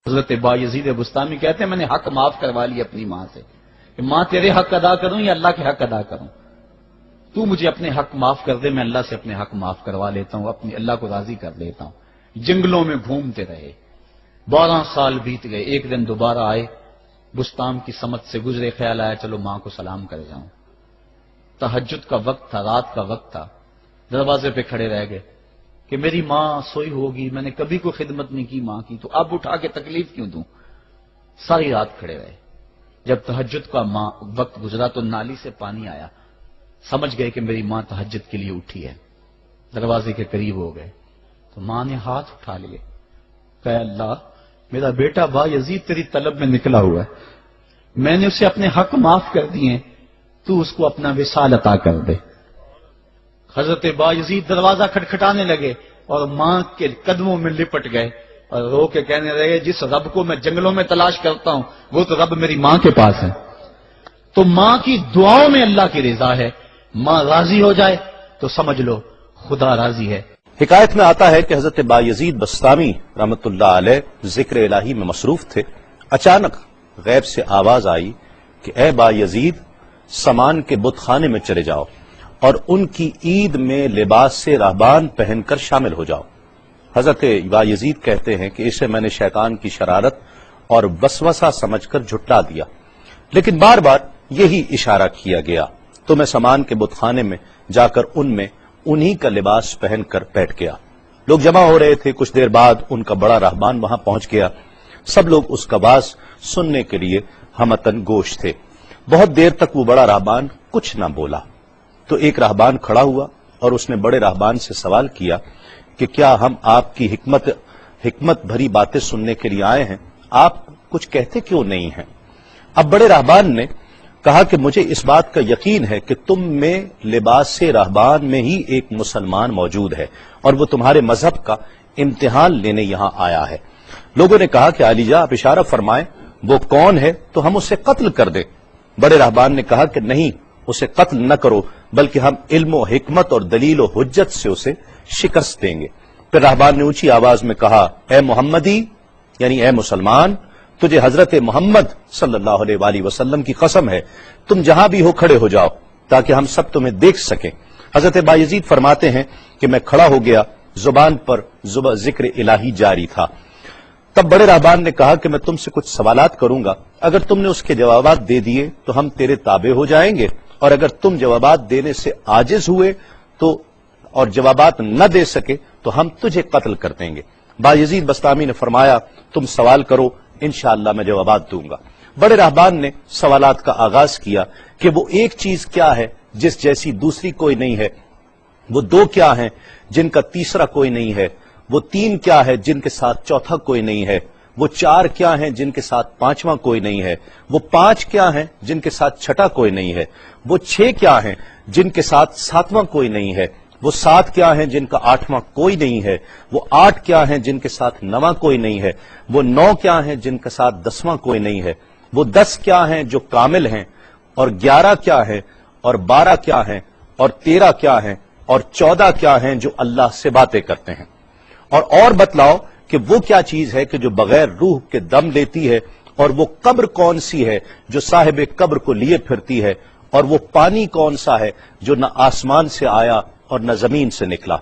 حضرت بایزید بستامی کہتے ہیں میں نے حق معاف کروا لی اپنی ماں سے کہ ماں تیرے حق ادا کروں یا اللہ کے حق ادا کروں، تو مجھے اپنے حق معاف کر دے، میں اللہ سے اپنے حق معاف کروا لیتا ہوں، اپنے اللہ کو راضی کر لیتا ہوں۔ جنگلوں میں گھومتے رہے، 12 سال بیت گئے، ایک دن دوبارہ آئے، بستان کی سمت سے گزرے، خیال آیا چلو ماں کو سلام کر جاؤں۔ تہجد کا وقت تھا، رات کا وقت تھا، دروازے پہ کھڑے رہ گئے کہ میری ماں سوئی ہوگی، میں نے کبھی کوئی خدمت نہیں کی ماں کی، تو اب اٹھا کے تکلیف کیوں دوں؟ ساری رات کھڑے رہے۔ جب تہجد کا وقت گزرا تو نالی سے پانی آیا، سمجھ گئے کہ میری ماں تہجد کے لیے اٹھی ہے، دروازے کے قریب ہو گئے تو ماں نے ہاتھ اٹھا لیے، کہا اللہ میرا بیٹا بایزید تیری طلب میں نکلا ہوا ہے، میں نے اسے اپنے حق معاف کر دیے، تو اس کو اپنا وصال عطا کر دے۔ حضرت بایزید دروازہ کھٹکھٹانے لگے اور ماں کے قدموں میں لپٹ گئے اور رو کے کہنے لگے جس رب کو میں جنگلوں میں تلاش کرتا ہوں وہ تو رب میری ماں کے پاس ہے۔ تو ماں کی دعاؤں میں اللہ کی رضا ہے، ماں راضی ہو جائے تو سمجھ لو خدا راضی ہے۔ حکایت میں آتا ہے کہ حضرت بایزید بستامی رحمۃ اللہ علیہ ذکر الہی میں مصروف تھے، اچانک غیب سے آواز آئی کہ اے بایزید سامان کے بت خانے میں چلے جاؤ اور ان کی عید میں لباس سے راہبان پہن کر شامل ہو جاؤ۔ حضرت بایزید کہتے ہیں کہ اسے میں نے شیطان کی شرارت اور وسوسہ سمجھ کر جھٹلا دیا، لیکن بار بار یہی اشارہ کیا گیا، تو میں سامان کے بت خانے میں جا کر ان میں انہی کا لباس پہن کر بیٹھ گیا۔ لوگ جمع ہو رہے تھے، کچھ دیر بعد ان کا بڑا راہبان وہاں پہنچ گیا، سب لوگ اس کا باز سننے کے لیے ہمتن گوش تھے۔ بہت دیر تک وہ بڑا راہبان کچھ نہ بولا، تو ایک راہبان کھڑا ہوا اور اس نے بڑے راہبان سے سوال کیا کہ کیا ہم آپ کی حکمت بھری باتیں سننے کے لیے آئے ہیں، آپ کچھ کہتے کیوں نہیں ہیں؟ اب بڑے راہبان نے کہا کہ مجھے اس بات کا یقین ہے کہ تم میں لباس سے راہبان میں ہی ایک مسلمان موجود ہے اور وہ تمہارے مذہب کا امتحان لینے یہاں آیا ہے۔ لوگوں نے کہا کہ علی جاں آپ اشارہ فرمائیں، وہ کون ہے تو ہم اسے قتل کر دیں۔ بڑے راہبان نے کہا کہ نہیں، اسے قتل نہ کرو، بلکہ ہم علم و حکمت اور دلیل و حجت سے اسے شکست دیں گے۔ پھر راہبان نے اونچی آواز میں کہا اے محمدی، یعنی اے مسلمان، تجھے حضرت محمد صلی اللہ علیہ وآلہ وسلم کی قسم ہے، تم جہاں بھی ہو کھڑے ہو جاؤ تاکہ ہم سب تمہیں دیکھ سکیں۔ حضرت بایزید فرماتے ہیں کہ میں کھڑا ہو گیا، زبان پر ذکر الہی جاری تھا۔ تب بڑے راہبان نے کہا کہ میں تم سے کچھ سوالات کروں گا، اگر تم نے اس کے جوابات دے دیے تو ہم تیرے تابع ہو جائیں گے، اور اگر تم جوابات دینے سے عاجز ہوئے تو اور جوابات نہ دے سکے تو ہم تجھے قتل کر دیں گے۔ بایزید بستامی نے فرمایا تم سوال کرو، انشاءاللہ میں جوابات دوں گا۔ بڑے راہبان نے سوالات کا آغاز کیا کہ وہ ایک چیز کیا ہے جس جیسی دوسری کوئی نہیں ہے، وہ دو کیا ہیں جن کا تیسرا کوئی نہیں ہے، وہ تین کیا ہے جن کے ساتھ چوتھا کوئی نہیں ہے، وہ چار کیا ہیں جن کے ساتھ پانچواں کوئی نہیں ہے، وہ پانچ کیا ہیں جن کے ساتھ چھٹا کوئی نہیں ہے، وہ چھ کیا ہیں جن کے ساتھ ساتواں کوئی نہیں ہے، وہ سات کیا ہیں جن کا آٹھواں کوئی نہیں ہے، وہ آٹھ کیا ہیں جن کے ساتھ نواں کوئی نہیں ہے، وہ نو کیا ہیں جن کے ساتھ دسواں کوئی نہیں ہے، وہ 10 کیا ہیں جو کامل ہیں، اور 11 کیا ہیں، اور 12 کیا ہیں، اور 13 کیا ہیں، اور 14 کیا ہیں جو اللہ سے باتیں کرتے ہیں۔ اور بتلاؤ کہ وہ کیا چیز ہے کہ جو بغیر روح کے دم لیتی ہے، اور وہ قبر کون سی ہے جو صاحب قبر کو لیے پھرتی ہے، اور وہ پانی کون سا ہے جو نہ آسمان سے آیا اور نہ زمین سے نکلا،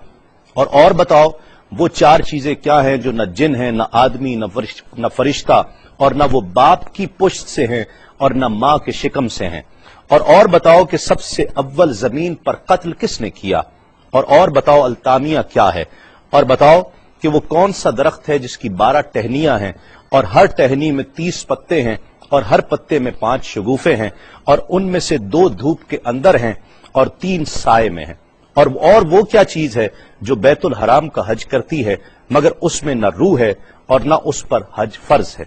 اور بتاؤ وہ چار چیزیں کیا ہیں جو نہ جن ہیں، نہ آدمی، نہ فرشتہ، اور نہ وہ باپ کی پشت سے ہیں اور نہ ماں کے شکم سے ہیں، اور بتاؤ کہ سب سے اول زمین پر قتل کس نے کیا، اور بتاؤ التامیہ کیا ہے، اور بتاؤ کہ وہ کون سا درخت ہے جس کی 12 ٹہنیاں ہیں اور ہر ٹہنی میں 30 پتے ہیں اور ہر پتے میں 5 شگوفے ہیں، اور ان میں سے 2 دھوپ کے اندر ہیں اور 3 سائے میں ہیں، اور وہ کیا چیز ہے جو بیت الحرام کا حج کرتی ہے مگر اس میں نہ روح ہے اور نہ اس پر حج فرض ہے،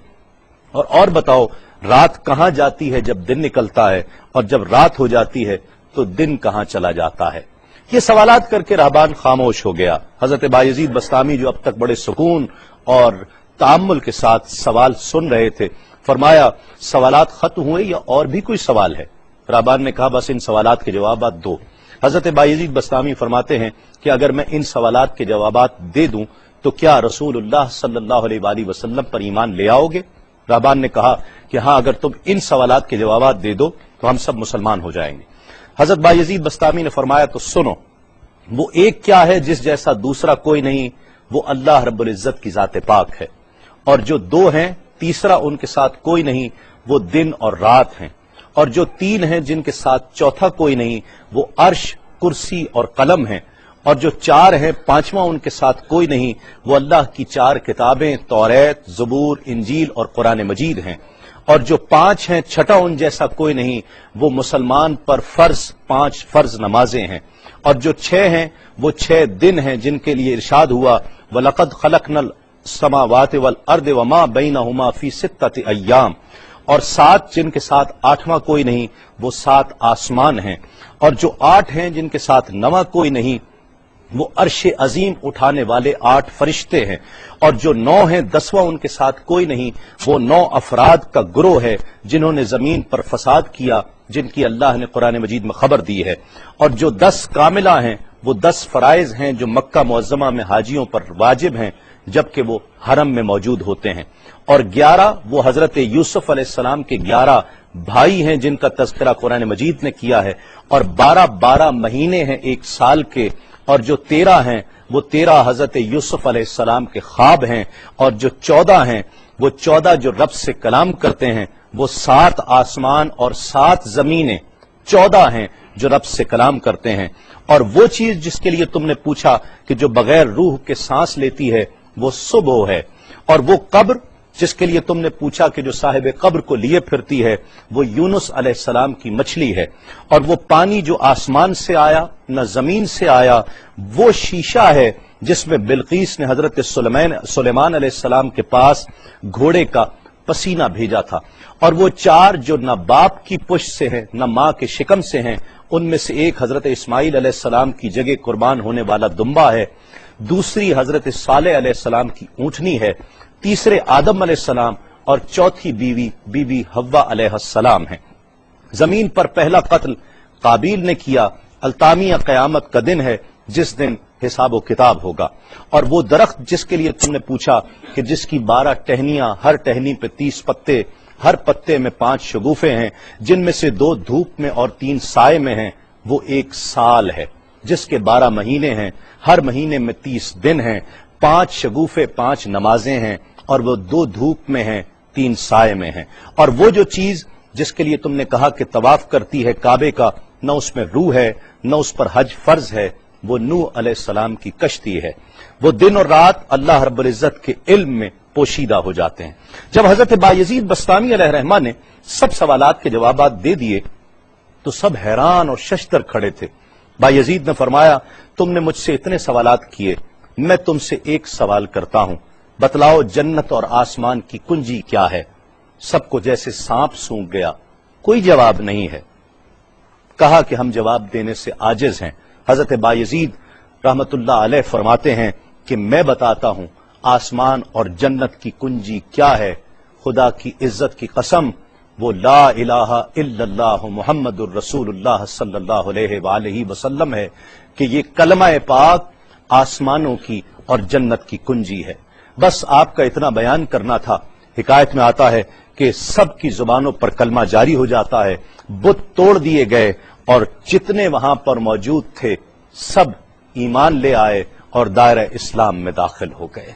اور بتاؤ رات کہاں جاتی ہے جب دن نکلتا ہے، اور جب رات ہو جاتی ہے تو دن کہاں چلا جاتا ہے۔ یہ سوالات کر کے راہبان خاموش ہو گیا۔ حضرت بایزید بستامی جو اب تک بڑے سکون اور تأمل کے ساتھ سوال سن رہے تھے، فرمایا سوالات ختم ہوئے یا اور بھی کوئی سوال ہے؟ راہبان نے کہا بس ان سوالات کے جوابات دو۔ حضرت بایزید بستامی فرماتے ہیں کہ اگر میں ان سوالات کے جوابات دے دوں تو کیا رسول اللہ صلی اللہ علیہ وآلہ وسلم پر ایمان لے آؤ گے؟ رہبان نے کہا کہ ہاں، اگر تم ان سوالات کے جوابات دے دو تو ہم سب مسلمان ہو جائیں گے۔ حضرت بایزید بسطامی نے فرمایا تو سنو، وہ ایک کیا ہے جس جیسا دوسرا کوئی نہیں، وہ اللہ رب العزت کی ذات پاک ہے، اور جو دو ہیں تیسرا ان کے ساتھ کوئی نہیں، وہ دن اور رات ہیں، اور جو تین ہیں جن کے ساتھ چوتھا کوئی نہیں، وہ عرش، کرسی اور قلم ہیں، اور جو چار ہیں پانچواں ان کے ساتھ کوئی نہیں، وہ اللہ کی چار کتابیں توریت، زبور، انجیل اور قرآن مجید ہیں، اور جو پانچ ہیں چھٹا ان جیسا کوئی نہیں، وہ مسلمان پر پانچ فرض نمازیں ہیں، اور جو چھ ہیں وہ 6 دن ہیں جن کے لیے ارشاد ہوا وَلَقَدْ خَلَقْنَا السَّمَاوَاتِ وَالْأَرْضِ وَمَا بَيْنَهُمَا فِي 6 أَيَّامٍ، اور 7 جن کے ساتھ 8واں کوئی نہیں، وہ 7 آسمان ہیں، اور جو 8 ہیں جن کے ساتھ 9واں کوئی نہیں، وہ عرش عظیم اٹھانے والے 8 فرشتے ہیں، اور جو 9 ہیں 10واں ان کے ساتھ کوئی نہیں، وہ 9 افراد کا گروہ ہے جنہوں نے زمین پر فساد کیا، جن کی اللہ نے قرآن مجید میں خبر دی ہے، اور جو 10 کاملہ ہیں وہ 10 فرائض ہیں جو مکہ معظمہ میں حاجیوں پر واجب ہیں جبکہ وہ حرم میں موجود ہوتے ہیں، اور 11 وہ حضرت یوسف علیہ السلام کے 11 بھائی ہیں جن کا تذکرہ قرآن مجید نے کیا ہے، اور 12 مہینے ہیں 1 سال کے، اور جو 13 ہیں وہ 13 حضرت یوسف علیہ السلام کے خواب ہیں، اور جو 14 ہیں وہ 14 جو رب سے کلام کرتے ہیں، وہ 7 آسمان اور 7 زمینیں 14 ہیں جو رب سے کلام کرتے ہیں، اور وہ چیز جس کے لیے تم نے پوچھا کہ جو بغیر روح کے سانس لیتی ہے وہ صبح ہے، اور وہ قبر جس کے لیے تم نے پوچھا کہ جو صاحب قبر کو لیے پھرتی ہے وہ یونس علیہ السلام کی مچھلی ہے، اور وہ پانی جو آسمان سے آیا نہ زمین سے آیا وہ شیشہ ہے جس میں بلقیس نے حضرت سلیمان علیہ السلام کے پاس گھوڑے کا پسینہ بھیجا تھا، اور وہ 4 جو نہ باپ کی پشت سے ہیں نہ ماں کے شکم سے ہیں، ان میں سے ایک حضرت اسماعیل علیہ السلام کی جگہ قربان ہونے والا دمبا ہے، دوسری حضرت صالح علیہ السلام کی اونٹنی ہے، تیسرے آدم علیہ السلام، اور چوتھی بی بی حوا علیہ السلام ہیں۔ زمین پر پہلا قتل قابیل نے کیا، التامیہ قیامت کا دن ہے جس دن حساب و کتاب ہوگا، اور وہ درخت جس کے لیے تم نے پوچھا کہ جس کی 12 ٹہنیاں، ہر ٹہنی پہ 30 پتے، ہر پتے میں 5 شگوفے ہیں جن میں سے 2 دھوپ میں اور 3 سائے میں ہیں، وہ 1 سال ہے جس کے 12 مہینے ہیں، ہر مہینے میں 30 دن ہیں، 5 شگوفے 5 نمازیں ہیں، اور وہ 2 دھوپ میں ہیں 3 سائے میں ہیں، اور وہ جو چیز جس کے لیے تم نے کہا کہ طواف کرتی ہے کعبے کا، نہ اس میں روح ہے نہ اس پر حج فرض ہے، وہ نوح علیہ السلام کی کشتی ہے، وہ دن اور رات اللہ رب العزت کے علم میں پوشیدہ ہو جاتے ہیں۔ جب حضرت بایزید بسطامی علیہ رحمہ نے سب سوالات کے جوابات دے دیے تو سب حیران اور ششدر کھڑے تھے۔ بایزید نے فرمایا تم نے مجھ سے اتنے سوالات کیے، میں تم سے ایک سوال کرتا ہوں، بتلاؤ جنت اور آسمان کی کنجی کیا ہے؟ سب کو جیسے سانپ سونگھ گیا، کوئی جواب نہیں ہے۔ کہا کہ ہم جواب دینے سے عاجز ہیں۔ حضرت بایزید رحمت اللہ علیہ فرماتے ہیں کہ میں بتاتا ہوں آسمان اور جنت کی کنجی کیا ہے، خدا کی عزت کی قسم وہ لا الہ الا اللہ محمد الرسول اللہ صلی اللہ علیہ وآلہ وسلم ہے کہ یہ کلمہ پاک آسمانوں کی اور جنت کی کنجی ہے۔ بس آپ کا اتنا بیان کرنا تھا۔ حکایت میں آتا ہے کہ سب کی زبانوں پر کلمہ جاری ہو جاتا ہے، بت توڑ دیے گئے، اور جتنے وہاں پر موجود تھے سب ایمان لے آئے اور دائرہ اسلام میں داخل ہو گئے۔